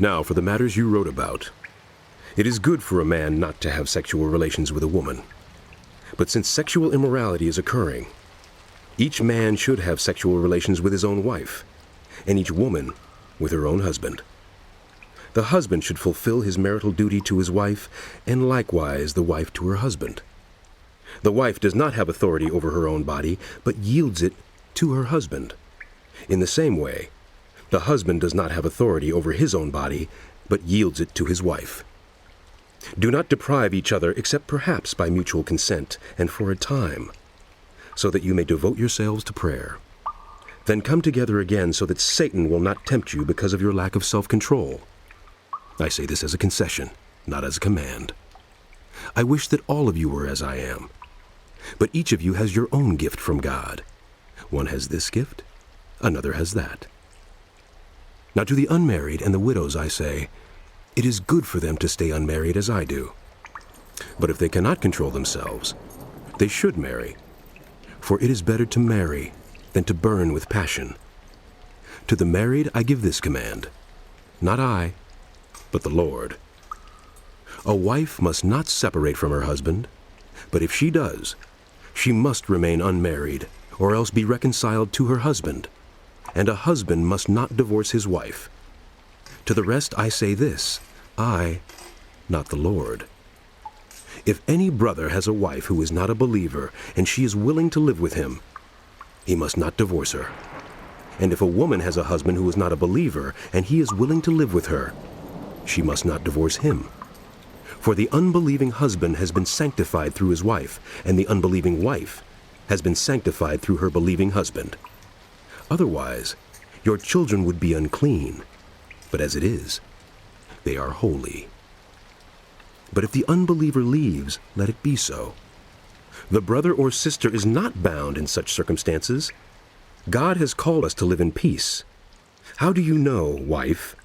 Now for the matters you wrote about. It is good for a man not to have sexual relations with a woman. But since sexual immorality is occurring, each man should have sexual relations with his own wife, and each woman with her own husband. The husband should fulfill his marital duty to his wife, and likewise the wife to her husband. The wife does not have authority over her own body, but yields it to her husband. In the same way, the husband does not have authority over his own body, but yields it to his wife. Do not deprive each other except perhaps by mutual consent and for a time, so that you may devote yourselves to prayer. Then come together again so that Satan will not tempt you because of your lack of self-control. I say this as a concession, not as a command. I wish that all of you were as I am. But each of you has your own gift from God. One has this gift, another has that. Now to the unmarried and the widows I say, it is good for them to stay unmarried as I do. But if they cannot control themselves, they should marry. For it is better to marry than to burn with passion. To the married I give this command, not I, but the Lord. A wife must not separate from her husband, but if she does, she must remain unmarried, or else be reconciled to her husband, and a husband must not divorce his wife. To the rest I say this, I, not the Lord. If any brother has a wife who is not a believer, and she is willing to live with him, he must not divorce her. And if a woman has a husband who is not a believer, and he is willing to live with her, she must not divorce him. For the unbelieving husband has been sanctified through his wife, and the unbelieving wife has been sanctified through her believing husband. Otherwise, your children would be unclean, but as it is, they are holy. But if the unbeliever leaves, let it be so. The brother or sister is not bound in such circumstances. God has called us to live in peace. How do you know, wife,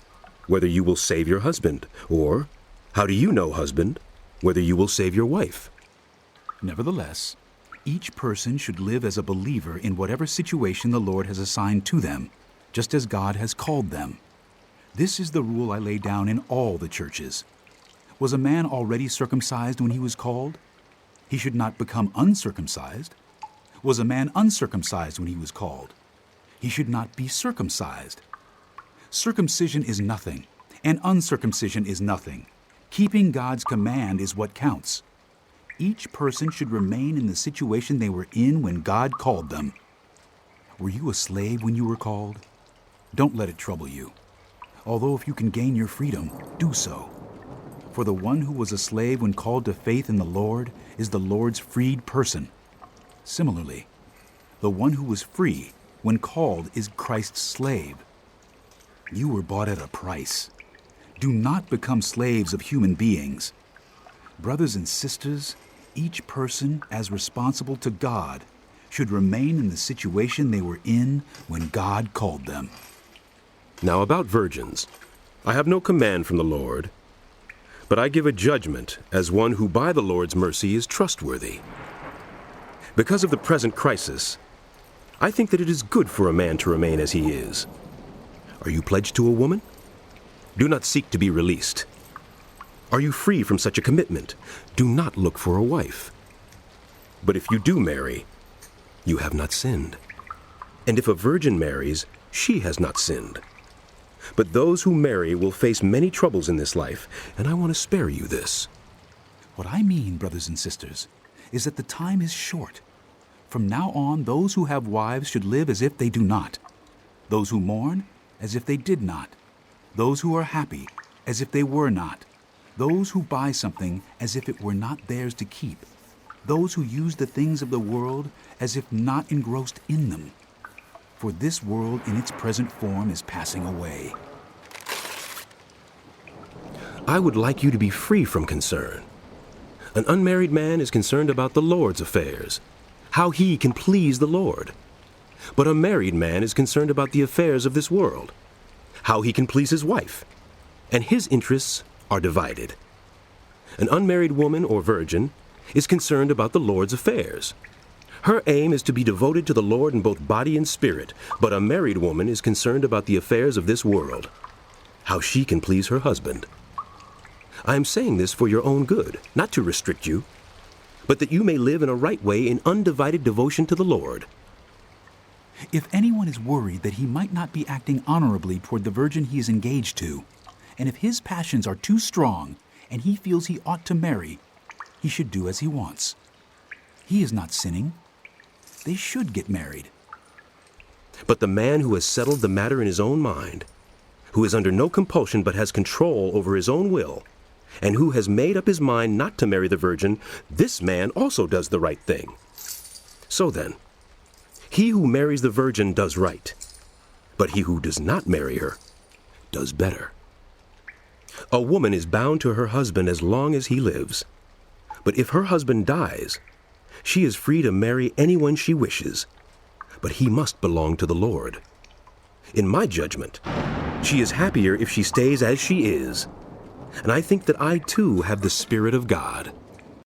whether you will save your husband? Or, how do you know, husband, whether you will save your wife? Nevertheless, each person should live as a believer in whatever situation the Lord has assigned to them, just as God has called them. This is the rule I lay down in all the churches. Was a man already circumcised when he was called? He should not become uncircumcised. Was a man uncircumcised when he was called? He should not be circumcised. Circumcision is nothing, and uncircumcision is nothing. Keeping God's command is what counts. Each person should remain in the situation they were in when God called them. Were you a slave when you were called? Don't let it trouble you. Although if you can gain your freedom, do so. For the one who was a slave when called to faith in the Lord is the Lord's freed person. Similarly, the one who was free when called is Christ's slave. You were bought at a price. Do not become slaves of human beings. Brothers and sisters, each person, as responsible to God, should remain in the situation they were in when God called them. Now about virgins, I have no command from the Lord, but I give a judgment as one who by the Lord's mercy is trustworthy. Because of the present crisis, I think that it is good for a man to remain as he is. Are you pledged to a woman? Do not seek to be released. Are you free from such a commitment? Do not look for a wife. But if you do marry, you have not sinned. And if a virgin marries, she has not sinned. But those who marry will face many troubles in this life, and I want to spare you this. What I mean, brothers and sisters, is that the time is short. From now on, those who have wives should live as if they do not. Those who mourn, as if they did not. Those who are happy, as if they were not. Those who buy something, as if it were not theirs to keep. Those who use the things of the world, as if not engrossed in them. For this world in its present form is passing away. I would like you to be free from concern. An unmarried man is concerned about the Lord's affairs, how he can please the Lord. But a married man is concerned about the affairs of this world, how he can please his wife, and his interests are divided. An unmarried woman or virgin is concerned about the Lord's affairs. Her aim is to be devoted to the Lord in both body and spirit, but a married woman is concerned about the affairs of this world. how she can please her husband. I am saying this for your own good, not to restrict you, but that you may live in a right way in undivided devotion to the Lord. If anyone is worried that he might not be acting honorably toward the virgin he is engaged to, and if his passions are too strong and he feels he ought to marry, he should do as he wants. He is not sinning. They should get married. But the man who has settled the matter in his own mind, who is under no compulsion but has control over his own will, and who has made up his mind not to marry the virgin, this man also does the right thing. So then, he who marries the virgin does right, but he who does not marry her does better. A woman is bound to her husband as long as he lives, but if her husband dies, she is free to marry anyone she wishes, but he must belong to the Lord. In my judgment, she is happier if she stays as she is, and I think that I too have the Spirit of God.